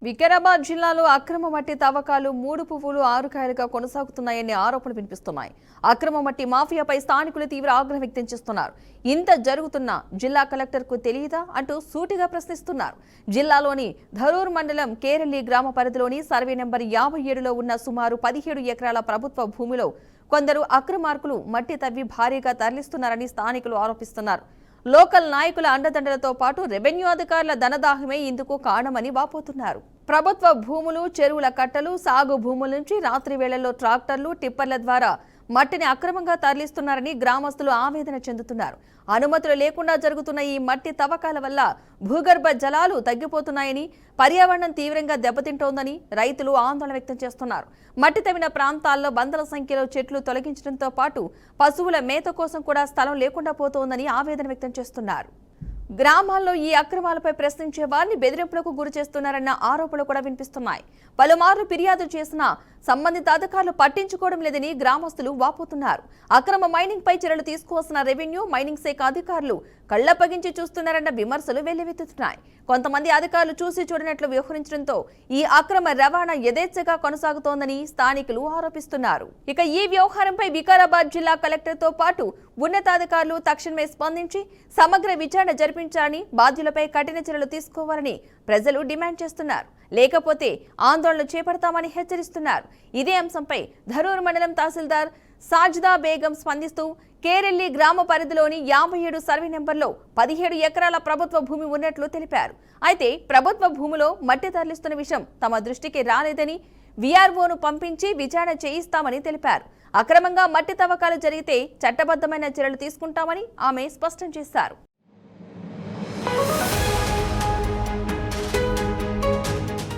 వికారాబాద్ జిల్లాలో అక్రమ మట్టి తవ్వకాలు 3 పువ్వులు 6 కాయలుగా కొనసాగుతున్నాయనే ఆరోపణలు వినిపిస్తున్నాయి. అక్రమ మట్టి మాఫియాపై స్థానికులు తీవ్ర ఆగ్రహం వ్యక్తం చేస్తున్నారు. ఇంత జరుగుతున్నా జిల్లా కలెక్టర్కు తెలియదా అంటూ సూటిగా ప్రశ్నిస్తున్నారు. జిల్లాలోని ధరూర్ మండలం కేరళి గ్రామ పరిధిలోని సర్వే నెంబర్ 57లో ఉన్న సుమారు 17 ఎకరాల ప్రభుత్వ భూమిలో కొందరు అక్రమార్కులు మట్టి తవ్వి భారీగా తరలిస్తున్నారని స్థానికులు ఆరోపిస్తున్నారు. లోకల్ నాయకుల అండదండలతో పాటు రెవెన్యూ అధికారుల ధనదాహమే ఇందుకు కారణమని వాపోతున్నారు. ప్రభుత్వ భూములు, చెరువుల కట్టలు, సాగు భూముల నుంచి రాత్రి వేళల్లో ట్రాక్టర్లు, టిప్పర్ల ద్వారా మట్టిని అక్రమంగా తరలిస్తున్నారని గ్రామస్తులు ఆవేదన చెందుతున్నారు. అనుమతులు లేకుండా జరుగుతున్న ఈ మట్టి తవ్వకాల వల్ల భూగర్భ జలాలు తగ్గిపోతున్నాయని, పర్యావరణం తీవ్రంగా దెబ్బతింటోందని రైతులు ఆందోళన వ్యక్తం చేస్తున్నారు. మట్టి తవ్విన ప్రాంతాల్లో వందల సంఖ్యలో చెట్లు తొలగించడంతో పాటు పశువుల మేత కోసం కూడా స్థలం లేకుండా పోతోందని ఆవేదన వ్యక్తం చేస్తున్నారు. గ్రామాల్లో ఈ అక్రమాలపై ప్రశ్నించే వారిని బెదిరింపులకు గురి చేస్తున్నారన్న ఆరోపణలు కూడా వినిపిస్తున్నాయి. పలుమార్లు ఫిర్యాదు చేసినా సంబంధిత అధికారులు పట్టించుకోవడం లేదని గ్రామస్తులు వాపోతున్నారు. అక్రమ మైనింగ్ పై చర్యలు తీసుకోవాల్సిన రెవెన్యూ, మైనింగ్ శాఖ అధికారులు కళ్లప్పగించి చూస్తున్నారన్న విమర్శలు వెల్లువెత్తుతున్నాయి. కొంతమంది అధికారులు చూసి చూడనట్లు వ్యవహరించడంతో ఈ అక్రమ రవాణా యథేచ్ఛగా కొనసాగుతోందని స్థానికులు ఆరోపిస్తున్నారు. ఇక ఈ వ్యవహారంపై వికారాబాద్ జిల్లా కలెక్టర్తో పాటు ఉన్నతాధికారులు తక్షణమే స్పందించి సమగ్ర విచారణ జరిపించాలని, బాధ్యులపై కఠిన చర్యలు తీసుకోవాలని ప్రజలు డిమాండ్ చేస్తున్నారు. లేకపోతే ఆందోళన చేపడతామని హెచ్చరిస్తున్నారు. ఇదే అంశంపై ధరూర్ మండలం తహసీల్దార్ సాజ్దా బేగం స్పందిస్తూ కేరెల్లి గ్రామ పరిధిలోని 57 సర్వే నెంబర్లో 17 ఎకరాల ప్రభుత్వ భూమి ఉన్నట్లు తెలిపారు. అయితే ప్రభుత్వ భూమిలో మట్టి తరలిస్తున్న విషయం తమ దృష్టికి రాలేదని, వీఆర్ఓను పంపించి విచారణ చేయిస్తామని తెలిపారు. అక్రమంగా మట్టి తవ్వకాలు జరిగితే చట్టబద్ధమైన చర్యలు తీసుకుంటామని ఆమె స్పష్టం చేశారు.